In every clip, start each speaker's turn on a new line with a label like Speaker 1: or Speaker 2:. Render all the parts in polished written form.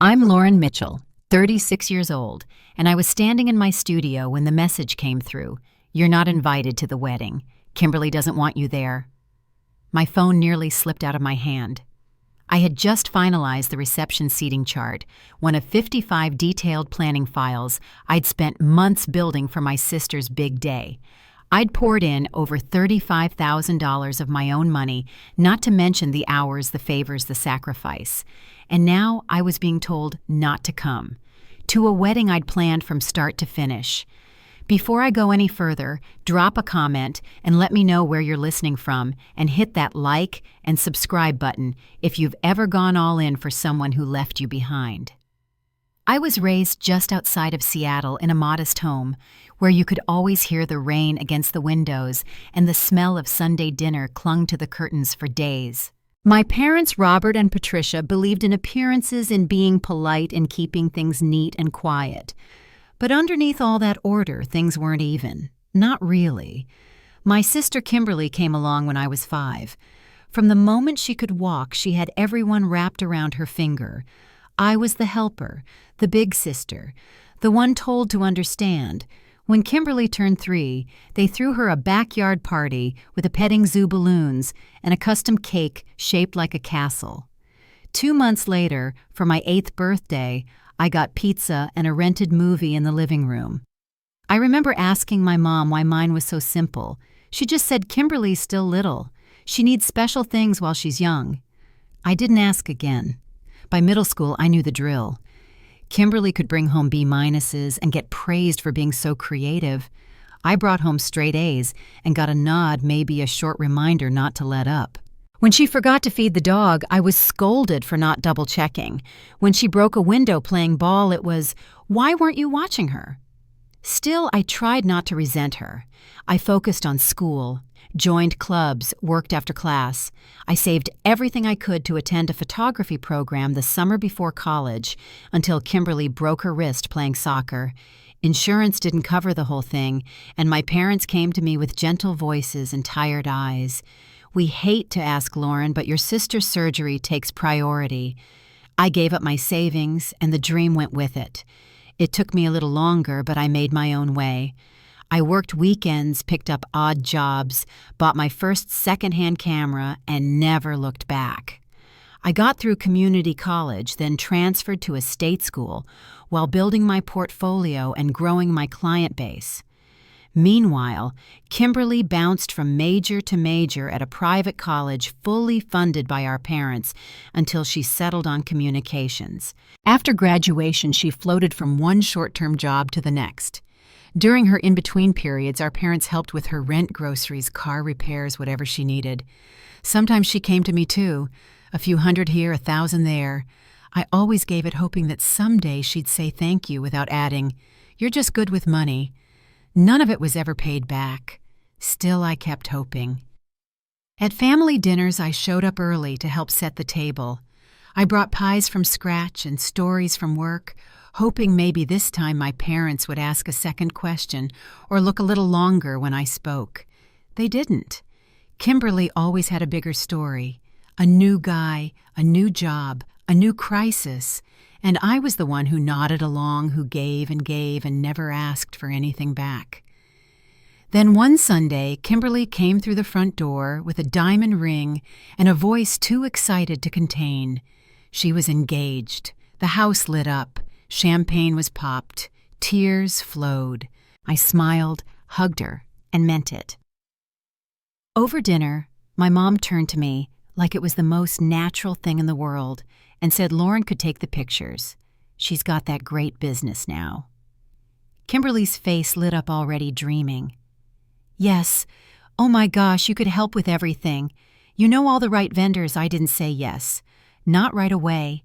Speaker 1: I'm Lauren Mitchell, 36 years old, and I was standing in my studio when the message came through. You're not invited to the wedding. Kimberly doesn't want you there. My phone nearly slipped out of my hand. I had just finalized the reception seating chart, one of 55 detailed planning files I'd spent months building for my sister's big day. I'd poured in over $35,000 of my own money, not to mention the hours, the favors, the sacrifice. And now I was being told not to come, to a wedding I'd planned from start to finish. Before I go any further, drop a comment and let me know where you're listening from, and hit that like and subscribe button if you've ever gone all in for someone who left you behind. I was raised just outside of Seattle in a modest home where you could always hear the rain against the windows and the smell of Sunday dinner clung to the curtains for days. My parents, Robert and Patricia, believed in appearances, in being polite and keeping things neat and quiet. But underneath all that order, things weren't even. Not really. My sister Kimberly came along when I was 5. From the moment she could walk, she had everyone wrapped around her finger. I was the helper, the big sister, the one told to understand. When Kimberly turned 3, they threw her a backyard party with a petting zoo balloons and a custom cake shaped like a castle. 2 months later, for my 8th birthday, I got pizza and a rented movie in the living room. I remember asking my mom why mine was so simple. She just said, "Kimberly's still little. She needs special things while she's young." I didn't ask again. By middle school, I knew the drill. Kimberly could bring home B-minuses and get praised for being so creative. I brought home straight A's and got a nod, maybe a short reminder not to let up. When she forgot to feed the dog, I was scolded for not double-checking. When she broke a window playing ball, it was, "Why weren't you watching her?" Still, I tried not to resent her. I focused on school, joined clubs, worked after class. I saved everything I could to attend a photography program the summer before college until Kimberly broke her wrist playing soccer. Insurance didn't cover the whole thing, and my parents came to me with gentle voices and tired eyes. "We hate to ask, Lauren, but your sister's surgery takes priority." I gave up my savings, and the dream went with it. It took me a little longer, but I made my own way. I worked weekends, picked up odd jobs, bought my first secondhand camera, and never looked back. I got through community college, then transferred to a state school while building my portfolio and growing my client base. Meanwhile, Kimberly bounced from major to major at a private college fully funded by our parents until she settled on communications. After graduation, she floated from one short-term job to the next. During her in-between periods, our parents helped with her rent, groceries, car repairs, whatever she needed. Sometimes she came to me too, a few hundred here, 1,000 there. I always gave it hoping that someday she'd say thank you without adding, "You're just good with money." None of it was ever paid back. Still, I kept hoping. At family dinners, I showed up early to help set the table. I brought pies from scratch and stories from work, hoping maybe this time my parents would ask a second question or look a little longer when I spoke. They didn't. Kimberly always had a bigger story. A new guy, a new job, a new crisis. And I was the one who nodded along, who gave and never asked for anything back. Then one Sunday, Kimberly came through the front door with a diamond ring and a voice too excited to contain. She was engaged. The house lit up. Champagne was popped. Tears flowed. I smiled, hugged her, and meant it. Over dinner, my mom turned to me like it was the most natural thing in the world and said Lauren could take the pictures. She's got that great business now. Kimberly's face lit up already, dreaming. "Yes. Oh my gosh, you could help with everything. You know all the right vendors." I didn't say yes. Not right away.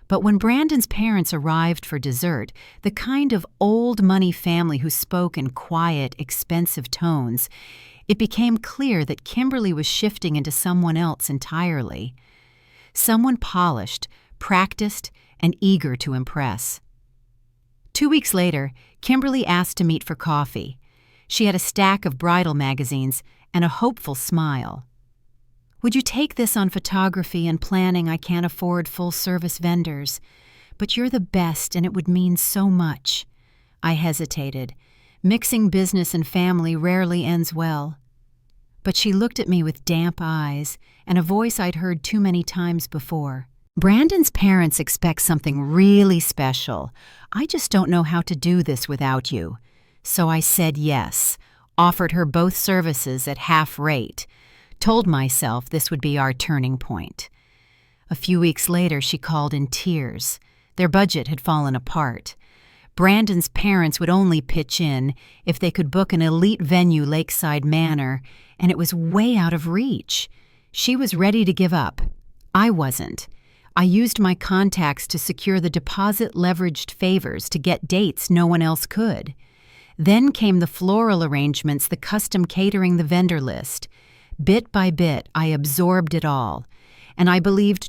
Speaker 1: But when Brandon's parents arrived for dessert, the kind of old money family who spoke in quiet, expensive tones, it became clear that Kimberly was shifting into someone else entirely. Someone polished, practiced, and eager to impress. 2 weeks later, Kimberly asked to meet for coffee. She had a stack of bridal magazines and a hopeful smile. "Would you take this on photography and planning? I can't afford full-service vendors. but you're the best and it would mean so much." I hesitated. Mixing business and family rarely ends well. But she looked at me with damp eyes and a voice I'd heard too many times before. "Brandon's parents expect something really special. I just don't know how to do this without you." So I said yes, offered her both services at half rate, told myself this would be our turning point. A few weeks later, she called in tears. Their budget had fallen apart. Brandon's parents would only pitch in if they could book an elite venue Lakeside Manor, and it was way out of reach. She was ready to give up. I wasn't. I used my contacts to secure the deposit-leveraged favors to get dates no one else could. Then came the floral arrangements, the custom catering, the vendor list. Bit by bit, I absorbed it all. And I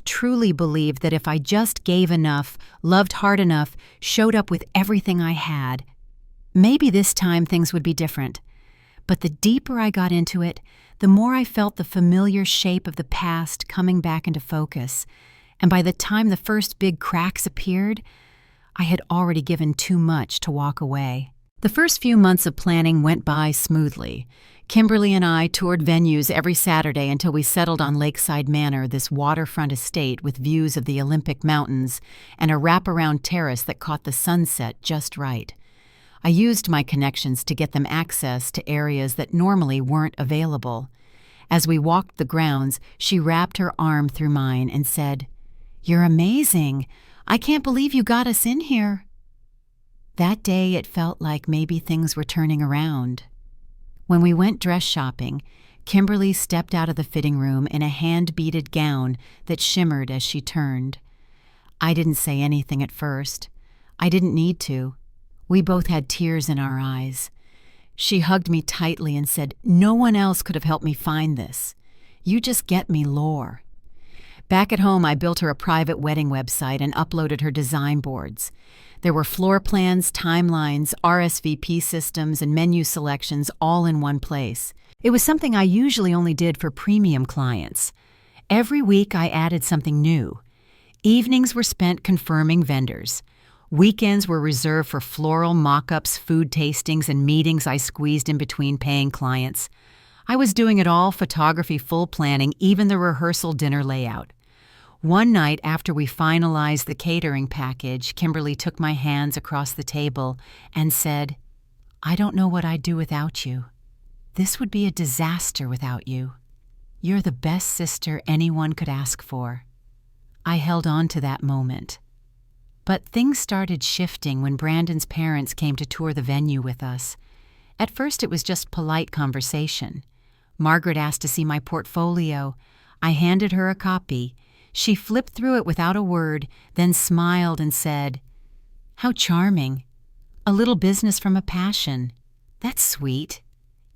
Speaker 1: truly believed that if I just gave enough, loved hard enough, showed up with everything I had, maybe this time things would be different. But the deeper I got into it, the more I felt the familiar shape of the past coming back into focus. And by the time the first big cracks appeared, I had already given too much to walk away. The first few months of planning went by smoothly. Kimberly and I toured venues every Saturday until we settled on Lakeside Manor, this waterfront estate with views of the Olympic Mountains and a wraparound terrace that caught the sunset just right. I used my connections to get them access to areas that normally weren't available. As we walked the grounds, she wrapped her arm through mine and said, "You're amazing. I can't believe you got us in here." That day it felt like maybe things were turning around. When we went dress shopping, Kimberly stepped out of the fitting room in a hand-beaded gown that shimmered as she turned. I didn't say anything at first. I didn't need to. We both had tears in our eyes. She hugged me tightly and said, "No one else could have helped me find this. You just get me lore." Back at home, I built her a private wedding website and uploaded her design boards. There were floor plans, timelines, RSVP systems, and menu selections all in one place. It was something I usually only did for premium clients. Every week I added something new. Evenings were spent confirming vendors. Weekends were reserved for floral mock-ups, food tastings, and meetings I squeezed in between paying clients. I was doing it all: photography, full planning, even the rehearsal dinner layout. One night after we finalized the catering package, Kimberly took my hands across the table and said, "I don't know what I'd do without you. This would be a disaster without you. You're the best sister anyone could ask for." I held on to that moment. But things started shifting when Brandon's parents came to tour the venue with us. At first it was just polite conversation. Margaret asked to see my portfolio. I handed her a copy. She flipped through it without a word, then smiled and said, "How charming. A little business from a passion. That's sweet."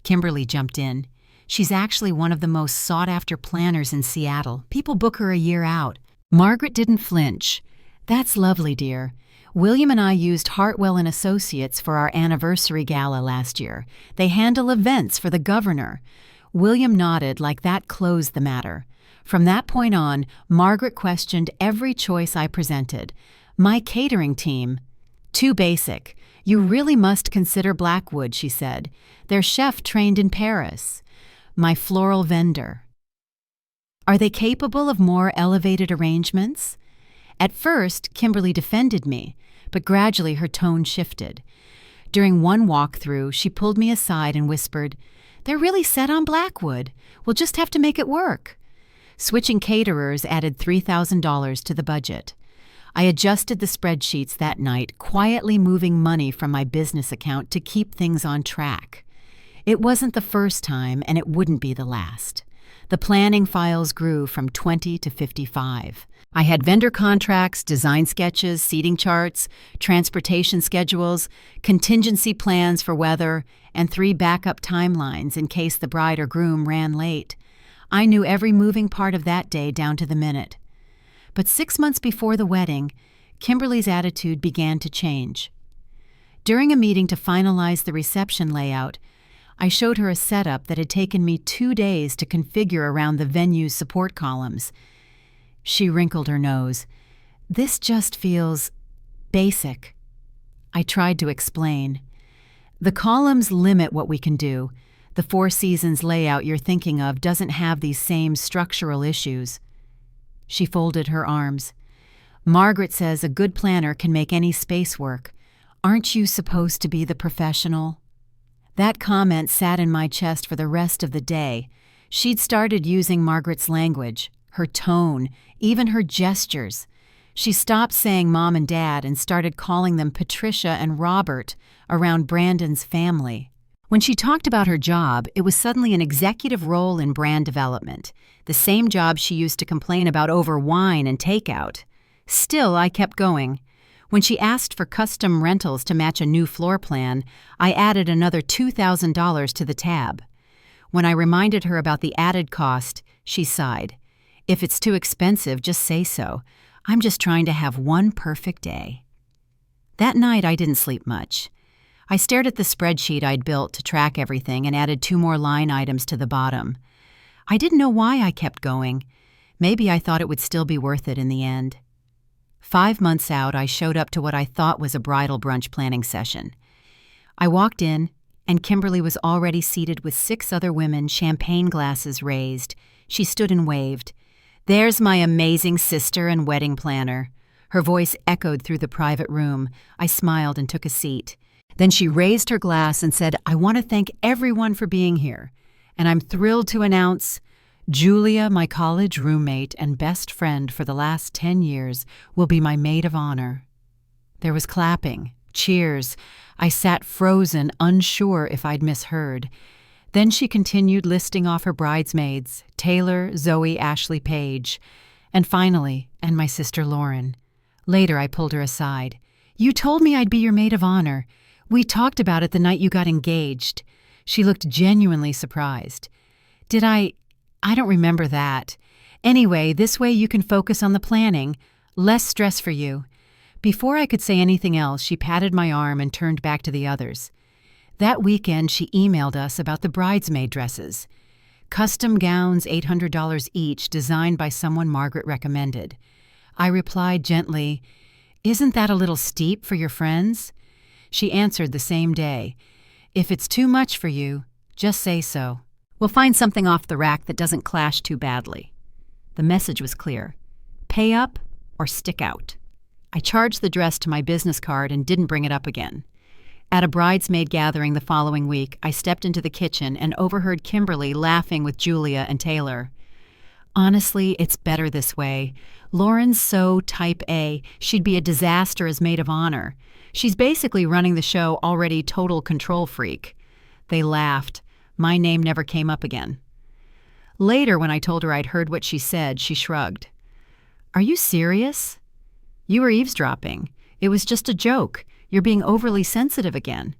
Speaker 1: Kimberly jumped in. "She's actually one of the most sought-after planners in Seattle. People book her a year out." Margaret didn't flinch. "That's lovely, dear. William and I used Hartwell and Associates for our anniversary gala last year. They handle events for the governor." William nodded like that closed the matter. From that point on, Margaret questioned every choice I presented. My catering team, too basic. "You really must consider Blackwood," she said. "Their chef trained in Paris." My floral vendor, "Are they capable of more elevated arrangements?" At first, Kimberly defended me, but gradually her tone shifted. During one walkthrough, she pulled me aside and whispered, "They're really set on Blackwood. We'll just have to make it work." Switching caterers added $3,000 to the budget. I adjusted the spreadsheets that night, quietly moving money from my business account to keep things on track. It wasn't the first time, and it wouldn't be the last. The planning files grew from 20 to 55. I had vendor contracts, design sketches, seating charts, transportation schedules, contingency plans for weather, and 3 backup timelines in case the bride or groom ran late. I knew every moving part of that day down to the minute. But 6 months before the wedding, Kimberly's attitude began to change. During a meeting to finalize the reception layout, I showed her a setup that had taken me 2 days to configure around the venue's support columns. She wrinkled her nose. "This just feels Basic. I tried to explain. The columns limit what we can do. The Four Seasons layout you're thinking of doesn't have these same structural issues. She folded her arms. Margaret says a good planner can make any space work. Aren't you supposed to be the professional? That comment sat in my chest for the rest of the day. She'd started using Margaret's language, her tone, even her gestures. She stopped saying Mom and Dad and started calling them Patricia and Robert around Brandon's family. When she talked about her job, it was suddenly an executive role in brand development, the same job she used to complain about over wine and takeout. Still, I kept going. When she asked for custom rentals to match a new floor plan, I added another $2,000 to the tab. When I reminded her about the added cost, she sighed. If it's too expensive, just say so. I'm just trying to have one perfect day. That night, I didn't sleep much. I stared at the spreadsheet I'd built to track everything and added 2 more line items to the bottom. I didn't know why I kept going. Maybe I thought it would still be worth it in the end. 5 months out, I showed up to what I thought was a bridal brunch planning session. I walked in, and Kimberly was already seated with 6 other women, champagne glasses raised. She stood and waved. "There's my amazing sister and wedding planner." Her voice echoed through the private room. I smiled and took a seat. Then she raised her glass and said, "I want to thank everyone for being here. And I'm thrilled to announce Julia, my college roommate and best friend for the last 10 years, will be my maid of honor." There was clapping, cheers. I sat frozen, unsure if I'd misheard. Then she continued listing off her bridesmaids, Taylor, Zoe, Ashley, Paige, and finally, and my sister Lauren. Later, I pulled her aside. "You told me I'd be your maid of honor. We talked about it the night you got engaged." She looked genuinely surprised. "Did I don't remember that. Anyway, this way you can focus on the planning. Less stress for you." Before I could say anything else, she patted my arm and turned back to the others. That weekend, she emailed us about the bridesmaid dresses. Custom gowns, $800 each, designed by someone Margaret recommended. I replied gently, "Isn't that a little steep for your friends?" She answered the same day, "If it's too much for you, just say so. We'll find something off the rack that doesn't clash too badly." The message was clear. Pay up or stick out. I charged the dress to my business card and didn't bring it up again. At a bridesmaid gathering the following week, I stepped into the kitchen and overheard Kimberly laughing with Julia and Taylor. "Honestly, it's better this way. Lauren's so type A, she'd be a disaster as maid of honor. She's basically running the show already total control freak." They laughed. My name never came up again. Later, when I told her I'd heard what she said, she shrugged. "Are you serious? You were eavesdropping. It was just a joke. You're being overly sensitive again."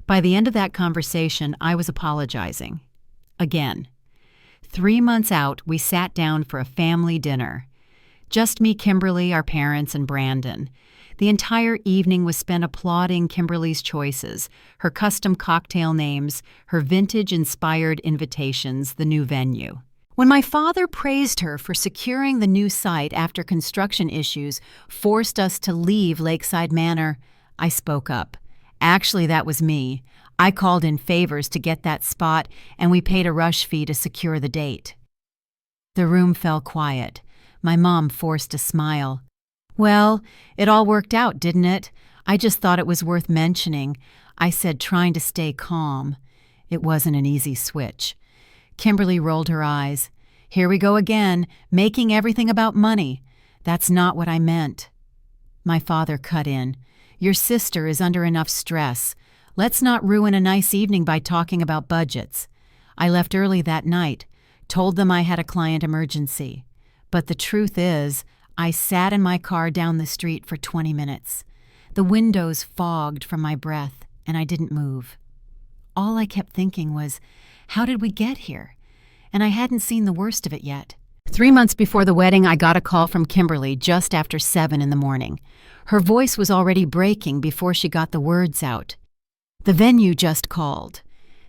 Speaker 1: By the end of that conversation, I was apologizing. Again. 3 months out, we sat down for a family dinner. Just me, Kimberly, our parents, and Brandon. The entire evening was spent applauding Kimberly's choices, her custom cocktail names, her vintage-inspired invitations, the new venue. When my father praised her for securing the new site after construction issues forced us to leave Lakeside Manor, I spoke up. Actually, that was me. I called in favors to get that spot, and we paid a rush fee to secure the date. The room fell quiet. My mom forced a smile. "Well, it all worked out, didn't it? I just thought it was worth mentioning," I said, trying to stay calm. It wasn't an easy switch. Kimberly rolled her eyes. "Here we go again, making everything about money. That's not what I meant." My father cut in. "Your sister is under enough stress. Let's not ruin a nice evening by talking about budgets." I left early that night, told them I had a client emergency. But the truth is, I sat in my car down the street for 20 minutes. The windows fogged from my breath, and I didn't move. All I kept thinking was, how did we get here? And I hadn't seen the worst of it yet. 3 months before the wedding, I got a call from Kimberly just after 7 in the morning. Her voice was already breaking before she got the words out. "The venue just called.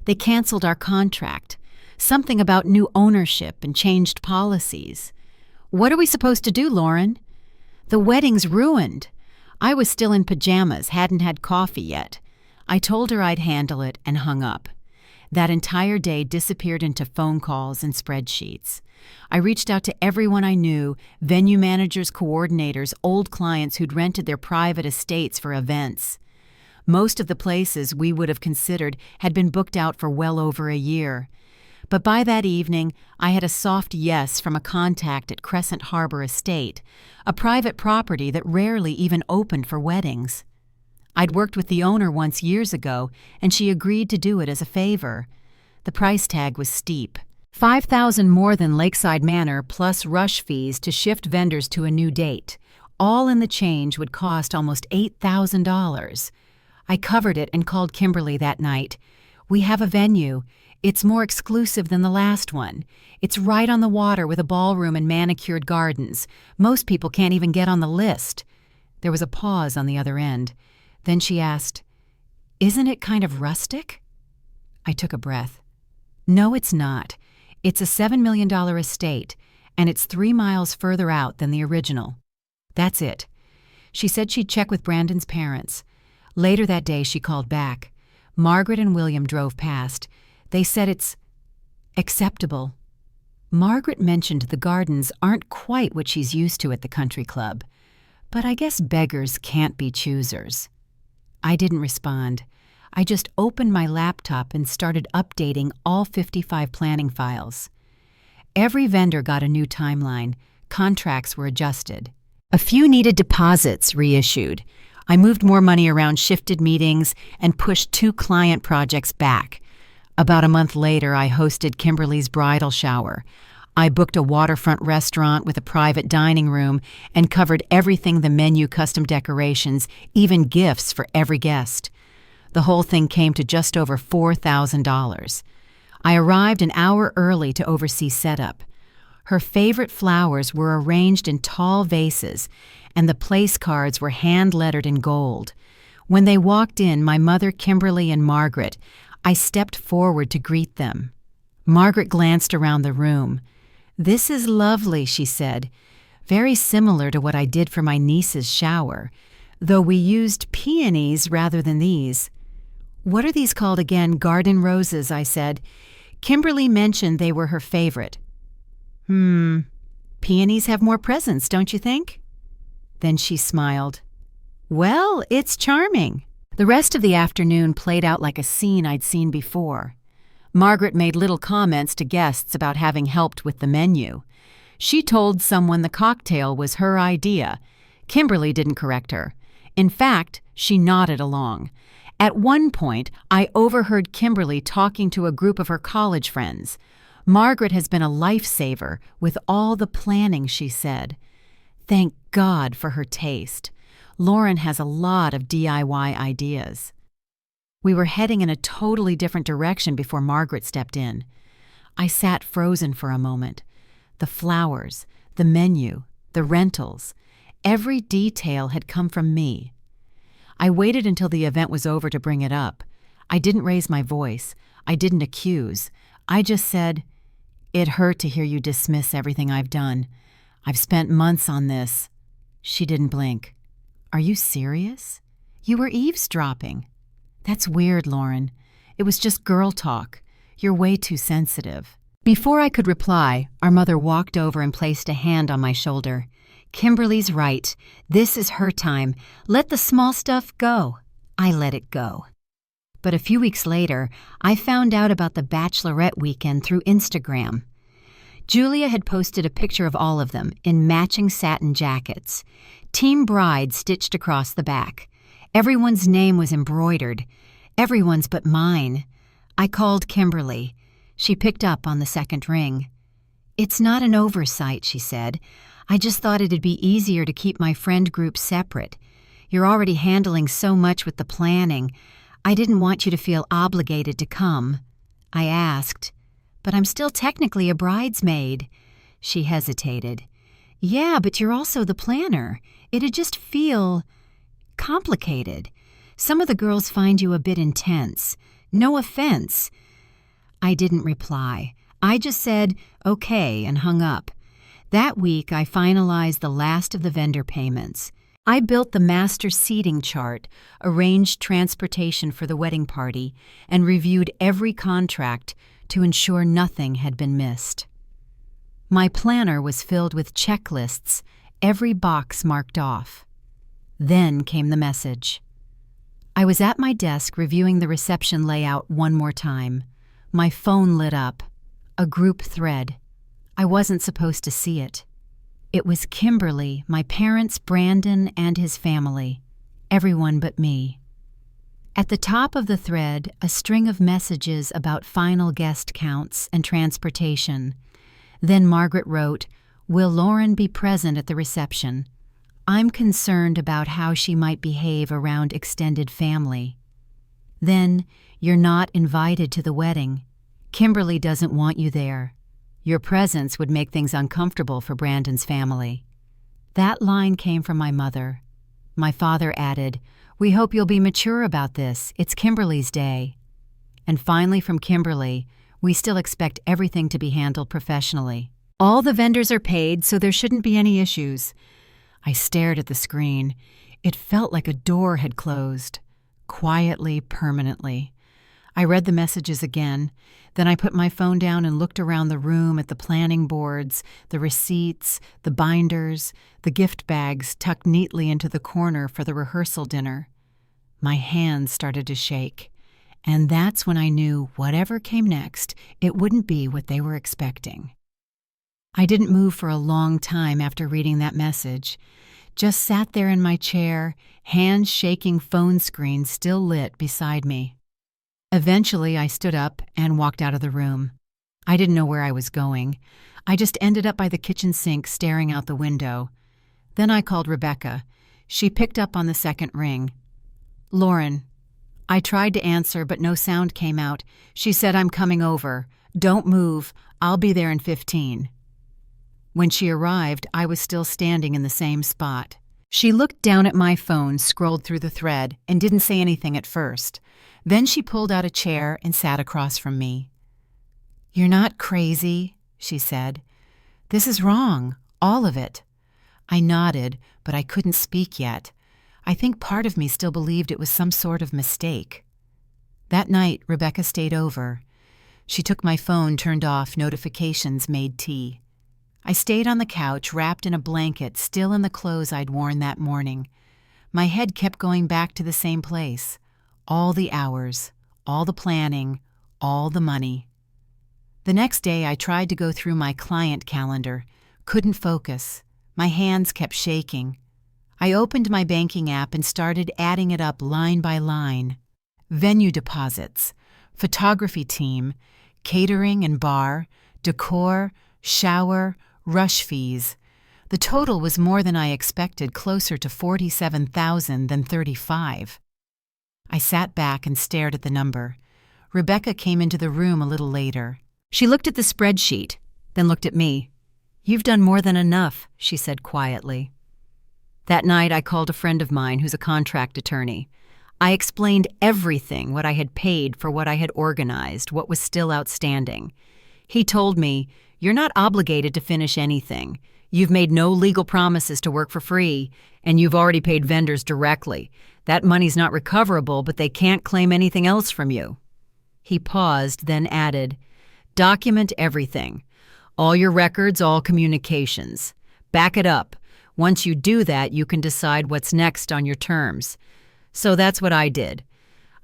Speaker 1: They canceled our contract. Something about new ownership and changed policies. What are we supposed to do, Lauren? The wedding's ruined. I was still in pajamas, hadn't had coffee yet. I told her I'd handle it and hung up. That entire day disappeared into phone calls and spreadsheets. I reached out to everyone I knew, venue managers, coordinators, old clients who'd rented their private estates for events. Most of the places we would have considered had been booked out for well over a year. But by that evening, I had a soft yes from a contact at Crescent Harbor Estate, a private property that rarely even opened for weddings. I'd worked with the owner once years ago, and she agreed to do it as a favor. The price tag was steep. $5,000 more than Lakeside Manor plus rush fees to shift vendors to a new date. All in the change would cost almost $8,000. I covered it and called Kimberly that night. "We have a venue. It's more exclusive than the last one. It's right on the water with a ballroom and manicured gardens. Most people can't even get on the list." There was a pause on the other end. Then she asked, "Isn't it kind of rustic?" I took a breath. "No, it's not. It's a $7 million estate, and it's 3 miles further out than the original. That's it." She said she'd check with Brandon's parents. Later that day, she called back. Margaret and William drove past. They said it's acceptable. Margaret mentioned the gardens aren't quite what she's used to at the country club. But I guess beggars can't be choosers. I didn't respond. I just opened my laptop and started updating all 55 planning files. Every vendor got a new timeline. Contracts were adjusted. A few needed deposits reissued. I moved more money around, shifted meetings, and pushed 2 client projects back. About a month later, I hosted Kimberly's bridal shower. I booked a waterfront restaurant with a private dining room and covered everything: the menu, custom decorations, even gifts for every guest. The whole thing came to just over $4,000. I arrived an hour early to oversee setup. Her favorite flowers were arranged in tall vases, and the place cards were hand-lettered in gold. When they walked in, my mother, Kimberly, and Margaret, I stepped forward to greet them. Margaret glanced around the room. "This is lovely," she said. "Very similar to what I did for my niece's shower, though we used peonies rather than these." "What are these called again?" "Garden roses," I said. Kimberly mentioned they were her favorite. Peonies have more presence, don't you think?" Then she smiled. "Well, it's charming." The rest of the afternoon played out like a scene I'd seen before. Margaret made little comments to guests about having helped with the menu. She told someone the cocktail was her idea. Kimberly didn't correct her. In fact, she nodded along. At one point, I overheard Kimberly talking to a group of her college friends. "Margaret has been a lifesaver with all the planning," she said. Thank God for her taste. Lauren has a lot of DIY ideas. We were heading in a totally different direction before Margaret stepped in. I sat frozen for a moment. The flowers, the menu, the rentals, every detail had come from me. I waited until the event was over to bring it up. I didn't raise my voice. I didn't accuse. I just said, "It hurt to hear you dismiss everything I've done. I've spent months on this." She didn't blink. "Are you serious? You were eavesdropping." "That's weird, Lauren. It was just girl talk. You're way too sensitive." Before I could reply, our mother walked over and placed a hand on my shoulder. "Kimberly's right. This is her time. Let the small stuff go." I let it go. But a few weeks later, I found out about the bachelorette weekend through Instagram. Julia had posted a picture of all of them in matching satin jackets. Team Bride stitched across the back. Everyone's name was embroidered. Everyone's but mine. I called Kimberly. She picked up on the second ring. "It's not an oversight," she said. "I just thought it'd be easier to keep my friend group separate. You're already handling so much with the planning. I didn't want you to feel obligated to come." I asked, "But I'm still technically a bridesmaid." She hesitated. "Yeah, but you're also the planner. It'd just feel complicated. Some of the girls find you a bit intense. No offense." I didn't reply. I just said, "Okay," and hung up. That week, I finalized the last of the vendor payments. I built the master seating chart, arranged transportation for the wedding party, and reviewed every contract to ensure nothing had been missed. My planner was filled with checklists, every box marked off. Then came the message. I was at my desk reviewing the reception layout one more time. My phone lit up. A group thread. I wasn't supposed to see it. It was Kimberly, my parents, Brandon, and his family. Everyone but me. At the top of the thread, a string of messages about final guest counts and transportation. Then Margaret wrote, "Will Lauren be present at the reception? I'm concerned about how she might behave around extended family." Then, "You're not invited to the wedding. Kimberly doesn't want you there. Your presence would make things uncomfortable for Brandon's family." That line came from my mother. My father added, "We hope you'll be mature about this. It's Kimberly's day." And finally from Kimberly, "We still expect everything to be handled professionally. All the vendors are paid, so there shouldn't be any issues." I stared at the screen. It felt like a door had closed, quietly, permanently. I read the messages again. Then I put my phone down and looked around the room at the planning boards, the receipts, the binders, the gift bags tucked neatly into the corner for the rehearsal dinner. My hands started to shake. And that's when I knew whatever came next, it wouldn't be what they were expecting. I didn't move for a long time after reading that message. Just sat there in my chair, hands shaking, phone screen still lit beside me. Eventually, I stood up and walked out of the room. I didn't know where I was going. I just ended up by the kitchen sink staring out the window. Then I called Rebecca. She picked up on the second ring. "Lauren." I tried to answer, but no sound came out. She said, "I'm coming over. Don't move. I'll be there in 15. When she arrived, I was still standing in the same spot. She looked down at my phone, scrolled through the thread, and didn't say anything at first. Then she pulled out a chair and sat across from me. "You're not crazy," she said. "This is wrong, all of it." I nodded, but I couldn't speak yet. I think part of me still believed it was some sort of mistake. That night, Rebecca stayed over. She took my phone, turned off notifications, made tea. I stayed on the couch, wrapped in a blanket, still in the clothes I'd worn that morning. My head kept going back to the same place. All the hours, all the planning, all the money. The next day, I tried to go through my client calendar. Couldn't focus. My hands kept shaking. I opened my banking app and started adding it up line by line. Venue deposits, photography team, catering and bar, decor, shower, rush fees. The total was more than I expected, closer to $47,000 than $35,000. I sat back and stared at the number. Rebecca came into the room a little later. She looked at the spreadsheet, then looked at me. "You've done more than enough," she said quietly. That night, I called a friend of mine who's a contract attorney. I explained everything, what I had paid for what I had organized, what was still outstanding. He told me, "You're not obligated to finish anything. You've made no legal promises to work for free, and you've already paid vendors directly. That money's not recoverable, but they can't claim anything else from you." He paused, then added, "Document everything. All your records, all communications. Back it up. Once you do that, you can decide what's next on your terms." So that's what I did.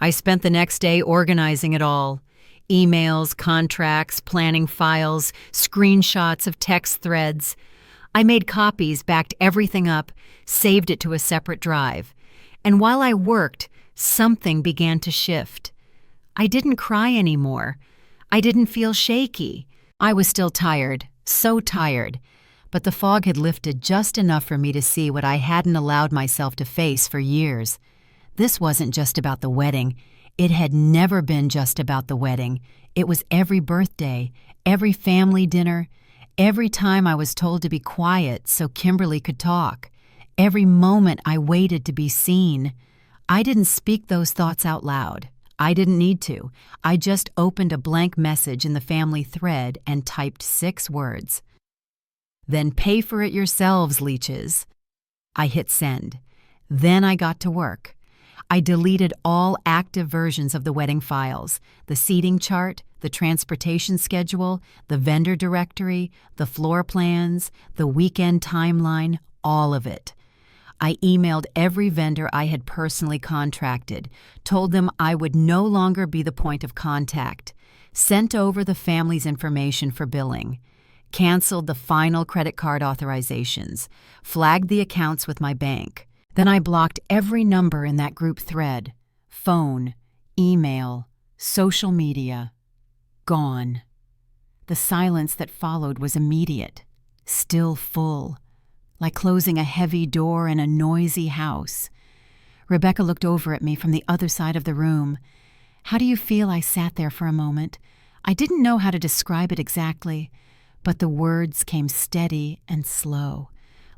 Speaker 1: I spent the next day organizing it all. Emails, contracts, planning files, screenshots of text threads. I made copies, backed everything up, saved it to a separate drive. And while I worked, something began to shift. I didn't cry anymore. I didn't feel shaky. I was still tired, so tired. But the fog had lifted just enough for me to see what I hadn't allowed myself to face for years. This wasn't just about the wedding. It had never been just about the wedding. It was every birthday, every family dinner, every time I was told to be quiet so Kimberly could talk, every moment I waited to be seen. I didn't speak those thoughts out loud. I didn't need to. I just opened a blank message in the family thread and typed 6 words. "Then pay for it yourselves, leeches." I hit send. Then I got to work. I deleted all active versions of the wedding files, the seating chart, the transportation schedule, the vendor directory, the floor plans, the weekend timeline, all of it. I emailed every vendor I had personally contracted, told them I would no longer be the point of contact, sent over the family's information for billing, canceled the final credit card authorizations, flagged the accounts with my bank. Then I blocked every number in that group thread, phone, email, social media. Gone. The silence that followed was immediate, still full, like closing a heavy door in a noisy house. Rebecca looked over at me from the other side of the room. "How do you feel?" I sat there for a moment. I didn't know how to describe it exactly, but the words came steady and slow,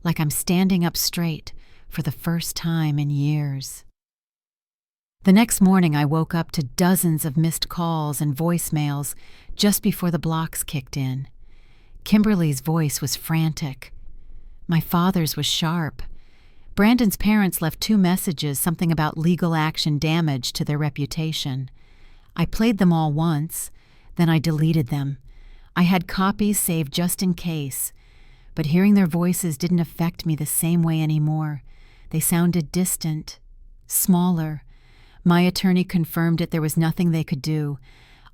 Speaker 1: like I'm standing up straight for the first time in years. The next morning I woke up to dozens of missed calls and voicemails just before the blocks kicked in. Kimberly's voice was frantic. My father's was sharp. Brandon's parents left 2 messages, something about legal action damage to their reputation. I played them all once, then I deleted them. I had copies saved just in case, but hearing their voices didn't affect me the same way anymore. They sounded distant, smaller. My attorney confirmed it. There was nothing they could do.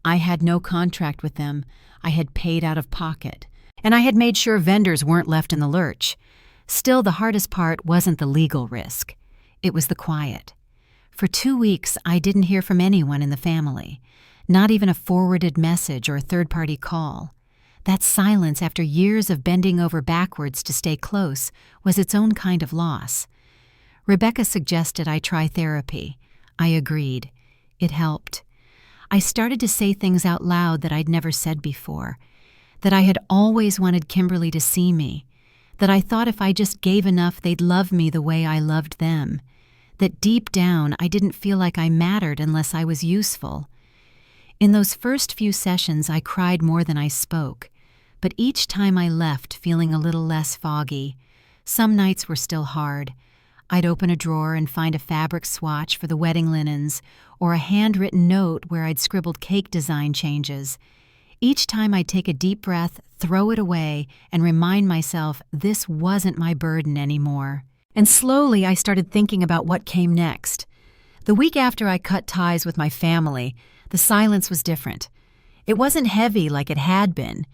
Speaker 1: I had no contract with them. I had paid out of pocket. And I had made sure vendors weren't left in the lurch. Still, the hardest part wasn't the legal risk. It was the quiet. For 2 weeks, I didn't hear from anyone in the family. Not even a forwarded message or a third-party call. That silence after years of bending over backwards to stay close was its own kind of loss. Rebecca suggested I try therapy. I agreed. It helped. I started to say things out loud that I'd never said before, that I had always wanted Kimberly to see me, that I thought if I just gave enough they'd love me the way I loved them, that deep down I didn't feel like I mattered unless I was useful. In those first few sessions I cried more than I spoke, but each time I left feeling a little less foggy. Some nights were still hard. I'd open a drawer and find a fabric swatch for the wedding linens or a handwritten note where I'd scribbled cake design changes. Each time I'd take a deep breath, throw it away, and remind myself this wasn't my burden anymore. And slowly I started thinking about what came next. The week after I cut ties with my family, the silence was different. It wasn't heavy like it had been.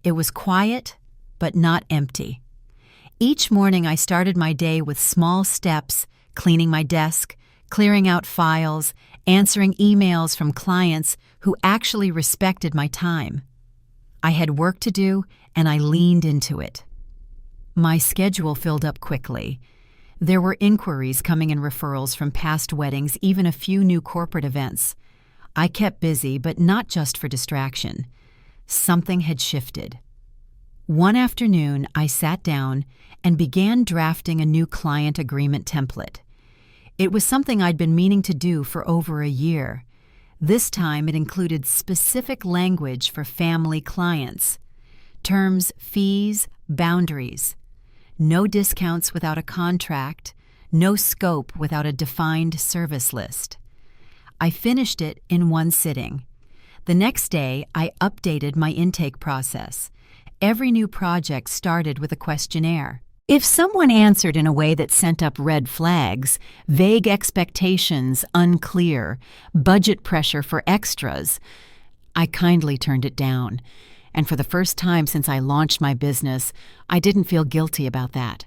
Speaker 1: It was quiet, but not empty. Each morning I started my day with small steps, cleaning my desk, clearing out files, answering emails from clients who actually respected my time. I had work to do, and I leaned into it. My schedule filled up quickly. There were inquiries coming in, referrals from past weddings, even a few new corporate events. I kept busy, but not just for distraction. Something had shifted. One afternoon, I sat down and began drafting a new client agreement template. It was something I'd been meaning to do for over a year. This time it included specific language for family clients. Terms, fees, boundaries. No discounts without a contract, no scope without a defined service list. I finished it in one sitting. The next day, I updated my intake process. Every new project started with a questionnaire. If someone answered in a way that sent up red flags, vague expectations, unclear, budget pressure for extras, I kindly turned it down. And for the first time since I launched my business, I didn't feel guilty about that.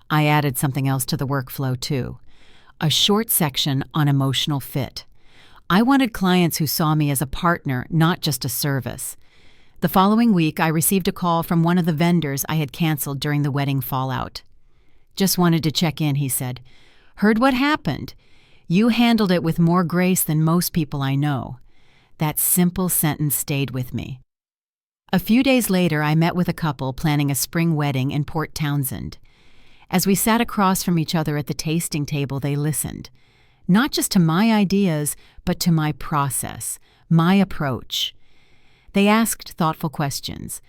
Speaker 1: I added something else to the workflow too. A short section on emotional fit. I wanted clients who saw me as a partner, not just a service. The following week, I received a call from one of the vendors I had canceled during the wedding fallout. "Just wanted to check in," he said. "Heard what happened. You handled it with more grace than most people I know." That simple sentence stayed with me. A few days later, I met with a couple planning a spring wedding in Port Townsend. As we sat across from each other at the tasting table, they listened. Not just to my ideas, but to my process, my approach. They asked thoughtful questions.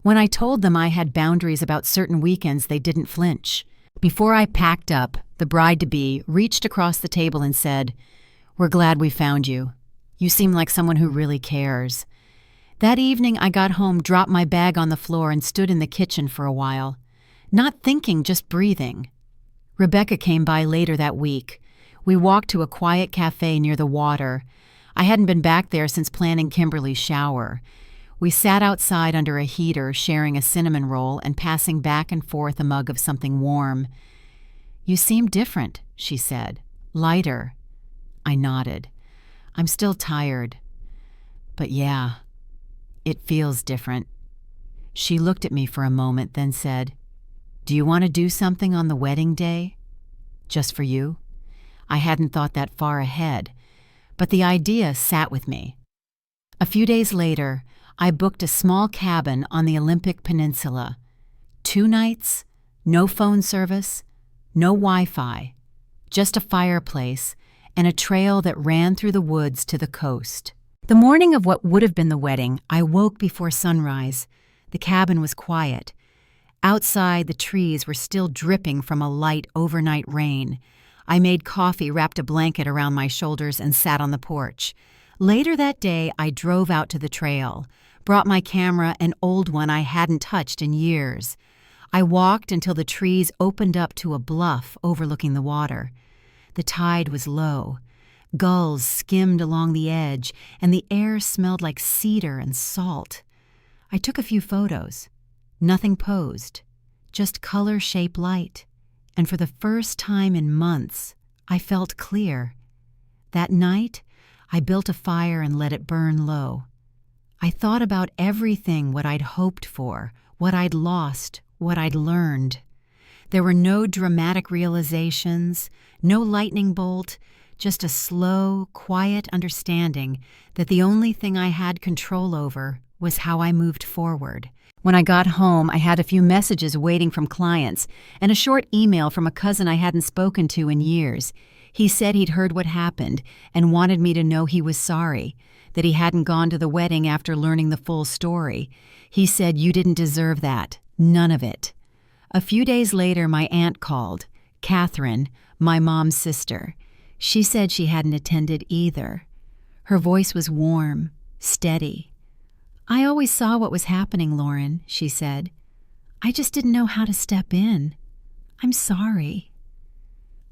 Speaker 1: When I told them I had boundaries about certain weekends, they didn't flinch. Before I packed up, the the bride-to-be, reached across the table and said, "We're glad we found you. You seem like someone who really cares." That evening, I got home, dropped my bag on the floor, and stood in the kitchen for a while. Not thinking, just breathing. Rebecca came by later that week. We walked to a quiet cafe near the water. I hadn't been back there since planning Kimberly's shower. We sat outside under a heater, sharing a cinnamon roll and passing back and forth a mug of something warm. "You seem different," she said. "Lighter." I nodded. "I'm still tired. But yeah, it feels different." She looked at me for a moment, then said, "Do you want to do something on the wedding day? Just for you?" I hadn't thought that far ahead, but the idea sat with me. A few days later, I booked a small cabin on the Olympic Peninsula. 2 nights, no phone service, no Wi-Fi, just a fireplace and a trail that ran through the woods to the coast. The morning of what would have been the wedding, I woke before sunrise. The cabin was quiet. Outside, the trees were still dripping from a light overnight rain. I made coffee, wrapped a blanket around my shoulders, and sat on the porch. Later that day, I drove out to the trail, brought my camera, an old one I hadn't touched in years. I walked until the trees opened up to a bluff overlooking the water. The tide was low. Gulls skimmed along the edge, and the air smelled like cedar and salt. I took a few photos. Nothing posed, just color, shape, light. And for the first time in months, I felt clear. That night, I built a fire and let it burn low. I thought about everything, what I'd hoped for, what I'd lost, what I'd learned. There were no dramatic realizations, no lightning bolt, just a slow, quiet understanding that the only thing I had control over was how I moved forward. When I got home, I had a few messages waiting from clients and a short email from a cousin I hadn't spoken to in years. He said he'd heard what happened and wanted me to know he was sorry, that he hadn't gone to the wedding after learning the full story. He said, "You didn't deserve that. None of it." A few days later, my aunt called, Catherine, my mom's sister. She said she hadn't attended either. Her voice was warm, steady. "I always saw what was happening, Lauren," she said. "I just didn't know how to step in. I'm sorry."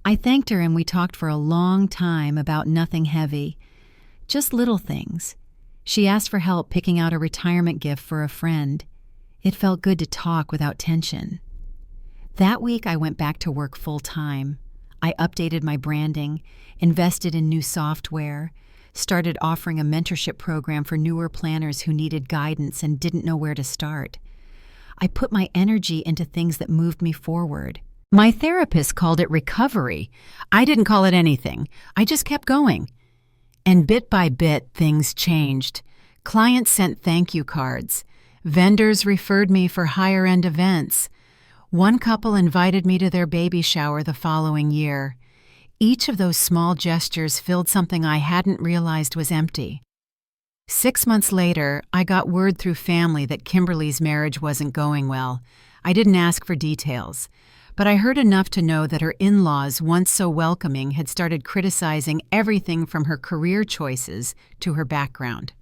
Speaker 1: I thanked her and we talked for a long time about nothing heavy, just little things. She asked for help picking out a retirement gift for a friend. It felt good to talk without tension. That week I went back to work full-time. I updated my branding, invested in new software, started offering a mentorship program for newer planners who needed guidance and didn't know where to start. I put my energy into things that moved me forward. My therapist called it recovery. I didn't call it anything. I just kept going. And bit by bit, things changed. Clients sent thank you cards. Vendors referred me for higher-end events. One couple invited me to their baby shower the following year. Each of those small gestures filled something I hadn't realized was empty. 6 months later, I got word through family that Kimberly's marriage wasn't going well. I didn't ask for details, but I heard enough to know that her in-laws, once so welcoming, had started criticizing everything from her career choices to her background.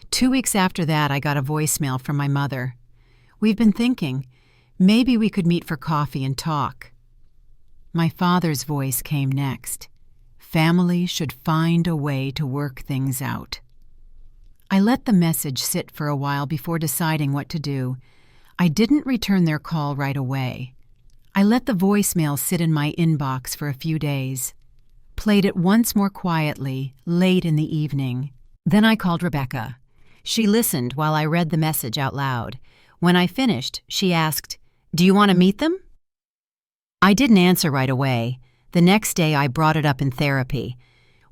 Speaker 1: 2 weeks after that, I got a voicemail from my mother. "We've been thinking, maybe we could meet for coffee and talk." My father's voice came next. "Family should find a way to work things out." I let the message sit for a while before deciding what to do. I didn't return their call right away. I let the voicemail sit in my inbox for a few days, played it once more quietly, late in the evening. Then I called Rebecca. She listened while I read the message out loud. When I finished, she asked, "Do you want to meet them?" I didn't answer right away. The next day I brought it up in therapy.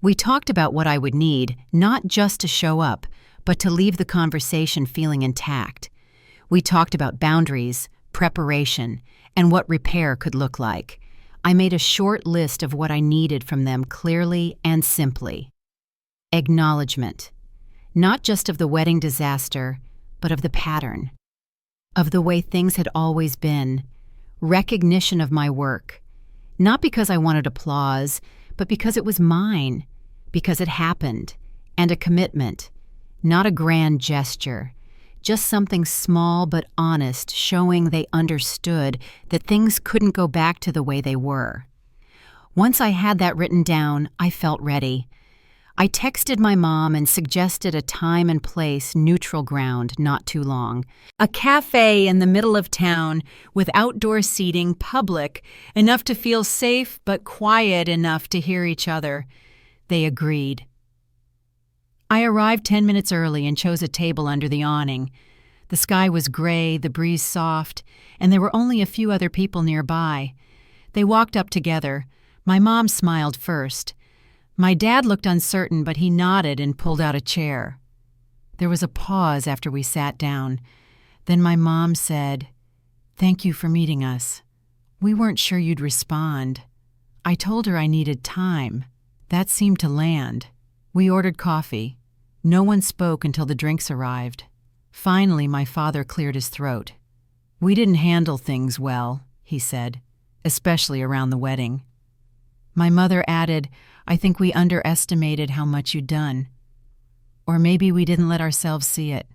Speaker 1: We talked about what I would need, not just to show up, but to leave the conversation feeling intact. We talked about boundaries, preparation, and what repair could look like. I made a short list of what I needed from them clearly and simply. Acknowledgement, not just of the wedding disaster, but of the pattern, of the way things had always been. Recognition of my work. Not because I wanted applause, but because it was mine, because it happened, and a commitment, not a grand gesture, just something small but honest, showing they understood that things couldn't go back to the way they were. Once I had that written down, I felt ready. I texted my mom and suggested a time and place, neutral ground, not too long. A cafe in the middle of town with outdoor seating, public, enough to feel safe but quiet enough to hear each other. They agreed. I arrived 10 minutes early and chose a table under the awning. The sky was gray, the breeze soft, and there were only a few other people nearby. They walked up together. My mom smiled first. My dad looked uncertain, but he nodded and pulled out a chair. There was a pause after we sat down. Then my mom said, "Thank you for meeting us. We weren't sure you'd respond." I told her I needed time. That seemed to land. We ordered coffee. No one spoke until the drinks arrived. Finally, my father cleared his throat. "We didn't handle things well," he said, "especially around the wedding." My mother added, "I think we underestimated how much you'd done. Or maybe we didn't let ourselves see it."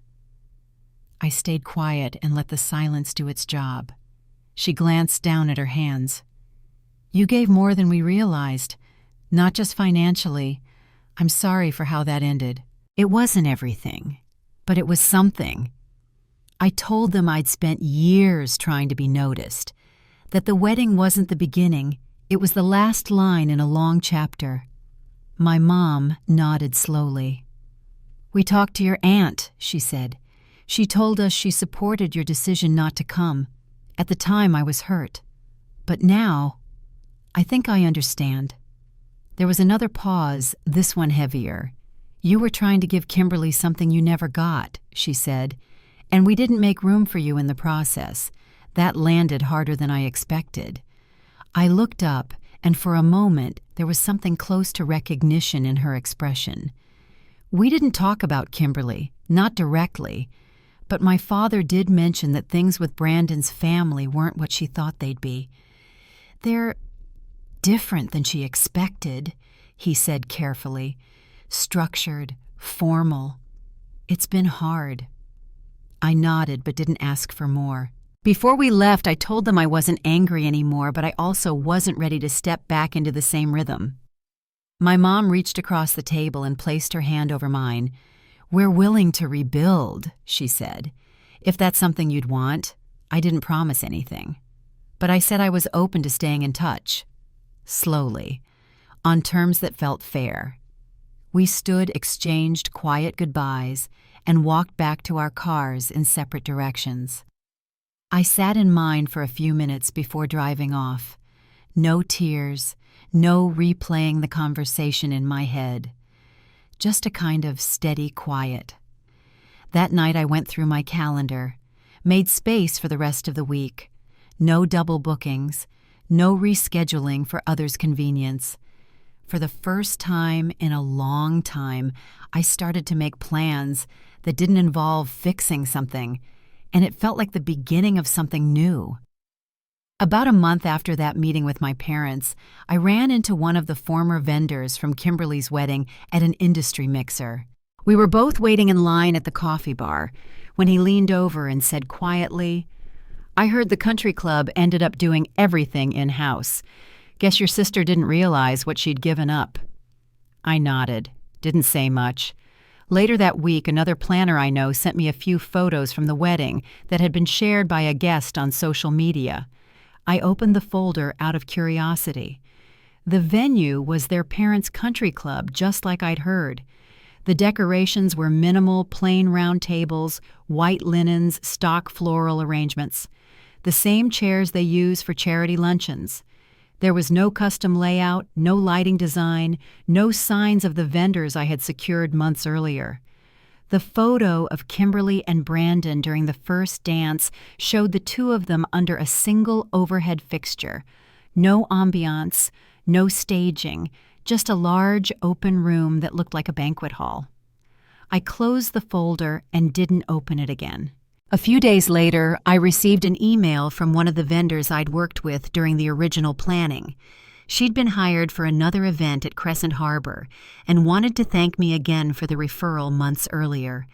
Speaker 1: I stayed quiet and let the silence do its job. She glanced down at her hands. "You gave more than we realized, not just financially. I'm sorry for how that ended." It wasn't everything, but it was something. I told them I'd spent years trying to be noticed, that the wedding wasn't the beginning, it was the last line in a long chapter. My mom nodded slowly. "We talked to your aunt," she said. "She told us she supported your decision not to come. At the time, I was hurt. But now, I think I understand." There was another pause, this one heavier. "You were trying to give Kimberly something you never got," she said, "and we didn't make room for you in the process. That landed harder than I expected." I looked up, and for a moment, there was something close to recognition in her expression. We didn't talk about Kimberly, not directly, but my father did mention that things with Brandon's family weren't what she thought they'd be. "They're different than she expected," he said carefully. "Structured, formal. It's been hard." I nodded but didn't ask for more. Before we left, I told them I wasn't angry anymore, but I also wasn't ready to step back into the same rhythm. My mom reached across the table and placed her hand over mine. "We're willing to rebuild," she said. "If that's something you'd want." I didn't promise anything, but I said I was open to staying in touch. Slowly, on terms that felt fair. We stood, exchanged quiet goodbyes, and walked back to our cars in separate directions. I sat in mine for a few minutes before driving off. No tears, no replaying the conversation in my head. Just a kind of steady quiet. That night I went through my calendar, made space for the rest of the week. No double bookings, no rescheduling for others' convenience. For the first time in a long time, I started to make plans that didn't involve fixing something, and it felt like the beginning of something new. About a month after that meeting with my parents, I ran into one of the former vendors from Kimberly's wedding at an industry mixer. We were both waiting in line at the coffee bar when he leaned over and said quietly, "I heard the country club ended up doing everything in-house. Guess your sister didn't realize what she'd given up." I nodded, didn't say much. Later that week, another planner I know sent me a few photos from the wedding that had been shared by a guest on social media. I opened the folder out of curiosity. The venue was their parents' country club, just like I'd heard. The decorations were minimal, plain round tables, white linens, stock floral arrangements. The same chairs they use for charity luncheons. There was no custom layout, no lighting design, no signs of the vendors I had secured months earlier. The photo of Kimberly and Brandon during the first dance showed the two of them under a single overhead fixture. No ambiance, no staging, just a large open room that looked like a banquet hall. I closed the folder and didn't open it again. A few days later, I received an email from one of the vendors I'd worked with during the original planning. She'd been hired for another event at Crescent Harbor and wanted to thank me again for the referral months earlier.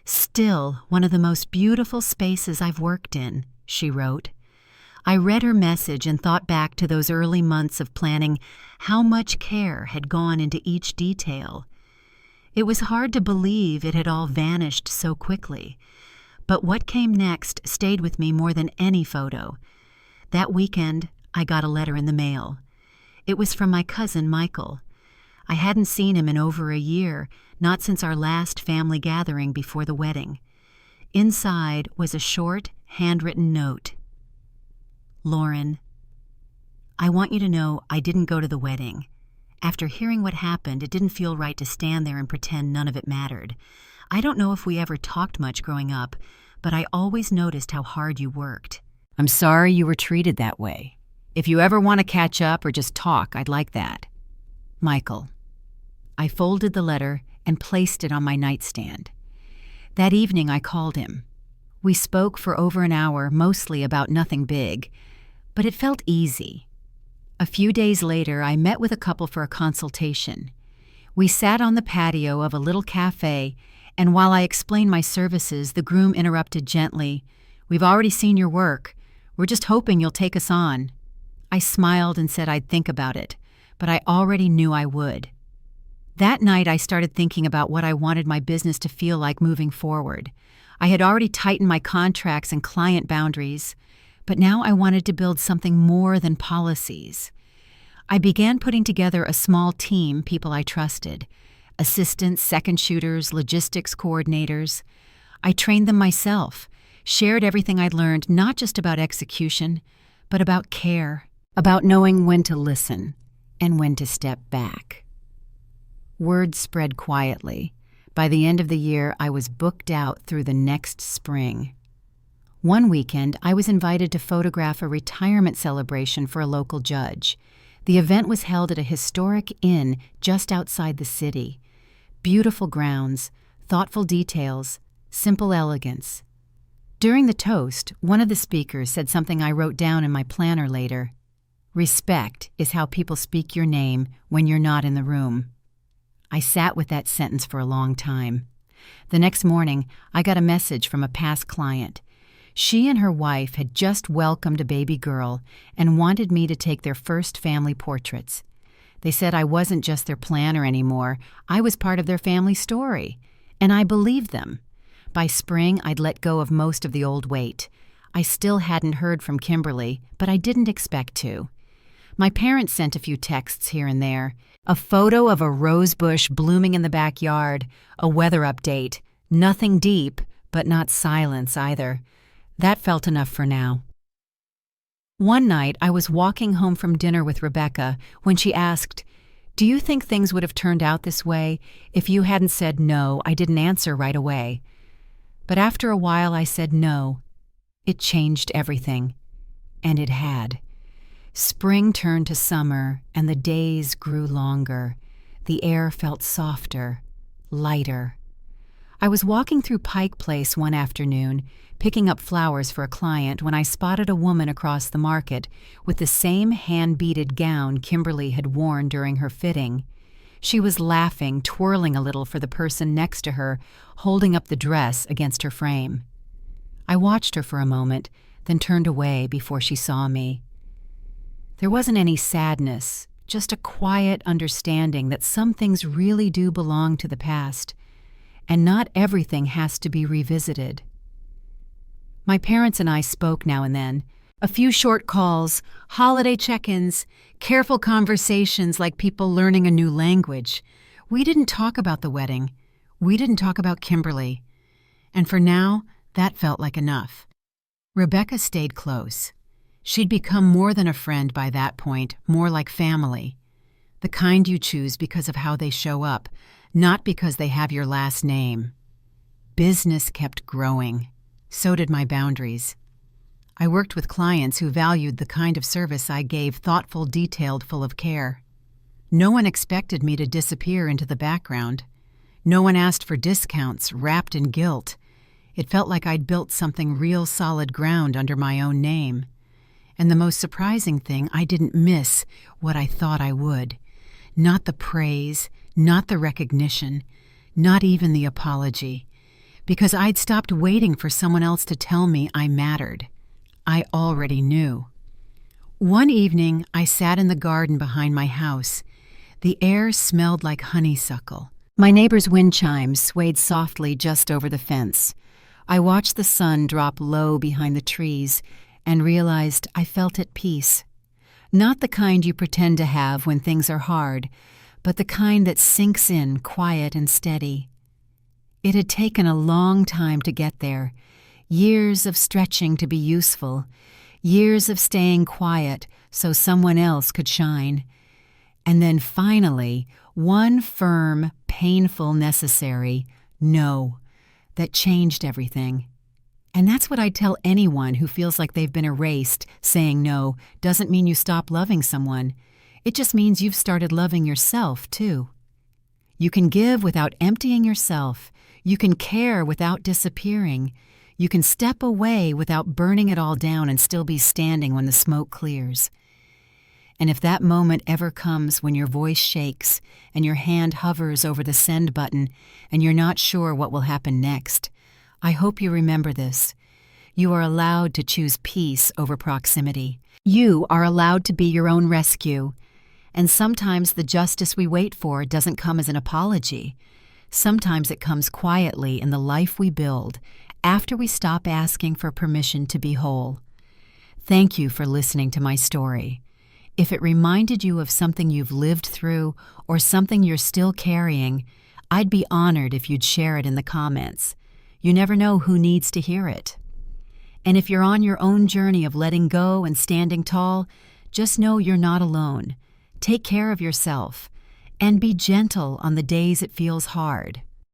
Speaker 1: "Still one of the most beautiful spaces I've worked in," she wrote. I read her message and thought back to those early months of planning, how much care had gone into each detail. It was hard to believe it had all vanished so quickly. But what came next stayed with me more than any photo. That weekend, I got a letter in the mail. It was from my cousin, Michael. I hadn't seen him in over a year, not since our last family gathering before the wedding. Inside was a short, handwritten note. "Lauren, I want you to know I didn't go to the wedding. After hearing what happened, it didn't feel right to stand there and pretend none of it mattered. I don't know if we ever talked much growing up, but I always noticed how hard you worked. I'm sorry you were treated that way. If you ever want to catch up or just talk, I'd like that. Michael." I folded the letter and placed it on my nightstand. That evening I called him. We spoke for over an hour, mostly about nothing big, but it felt easy. A few days later, I met with a couple for a consultation. We sat on the patio of a little cafe, and while I explained my services, the groom interrupted gently, "We've already seen your work. We're just hoping you'll take us on." I smiled and said I'd think about it, but I already knew I would. That night, I started thinking about what I wanted my business to feel like moving forward. I had already tightened my contracts and client boundaries, but now I wanted to build something more than policies. I began putting together a small team, people I trusted. Assistants, second shooters, logistics coordinators. I trained them myself, shared everything I'd learned, not just about execution, but about care, about knowing when to listen and when to step back. Word spread quietly. By the end of the year, I was booked out through the next spring. One weekend, I was invited to photograph a retirement celebration for a local judge. The event was held at a historic inn just outside the city. Beautiful grounds, thoughtful details, simple elegance. During the toast, one of the speakers said something I wrote down in my planner later. "Respect is how people speak your name when you're not in the room." I sat with that sentence for a long time. The next morning, I got a message from a past client. She and her wife had just welcomed a baby girl and wanted me to take their first family portraits. They said I wasn't just their planner anymore, I was part of their family story, and I believed them. By spring, I'd let go of most of the old weight. I still hadn't heard from Kimberly, but I didn't expect to. My parents sent a few texts here and there. A photo of a rose bush blooming in the backyard, a weather update. Nothing deep, but not silence either. That felt enough for now. One night, I was walking home from dinner with Rebecca when she asked, "Do you think things would have turned out this way if you hadn't said no?" I didn't answer right away. But after a while, I said no. It changed everything. And it had. Spring turned to summer, and the days grew longer. The air felt softer, lighter. I was walking through Pike Place one afternoon, picking up flowers for a client, when I spotted a woman across the market with the same hand-beaded gown Kimberly had worn during her fitting. She was laughing, twirling a little for the person next to her, holding up the dress against her frame. I watched her for a moment, then turned away before she saw me. There wasn't any sadness, just a quiet understanding that some things really do belong to the past, and not everything has to be revisited. My parents and I spoke now and then. A few short calls, holiday check-ins, careful conversations like people learning a new language. We didn't talk about the wedding. We didn't talk about Kimberly. And for now, that felt like enough. Rebecca stayed close. She'd become more than a friend by that point, more like family. The kind you choose because of how they show up, not because they have your last name. Business kept growing. So did my boundaries. I worked with clients who valued the kind of service I gave, thoughtful, detailed, full of care. No one expected me to disappear into the background. No one asked for discounts wrapped in guilt. It felt like I'd built something real solid ground under my own name. And the most surprising thing, I didn't miss what I thought I would. Not the praise, not the recognition, not even the apology. Because I'd stopped waiting for someone else to tell me I mattered. I already knew. One evening, I sat in the garden behind my house. The air smelled like honeysuckle. My neighbor's wind chimes swayed softly just over the fence. I watched the sun drop low behind the trees and realized I felt at peace. Not the kind you pretend to have when things are hard, but the kind that sinks in quiet and steady. It had taken a long time to get there, years of stretching to be useful, years of staying quiet so someone else could shine. And then finally, one firm, painful, necessary no that changed everything. And that's what I'd tell anyone who feels like they've been erased. Saying no doesn't mean you stop loving someone. It just means you've started loving yourself, too. You can give without emptying yourself. You can care without disappearing. You can step away without burning it all down and still be standing when the smoke clears. And if that moment ever comes when your voice shakes and your hand hovers over the send button and you're not sure what will happen next, I hope you remember this. You are allowed to choose peace over proximity. You are allowed to be your own rescue. And sometimes the justice we wait for doesn't come as an apology. Sometimes it comes quietly in the life we build after we stop asking for permission to be whole. Thank you for listening to my story. If it reminded you of something you've lived through or something you're still carrying, I'd be honored if you'd share it in the comments. You never know who needs to hear it. And if you're on your own journey of letting go and standing tall, just know you're not alone. Take care of yourself and be gentle on the days it feels hard.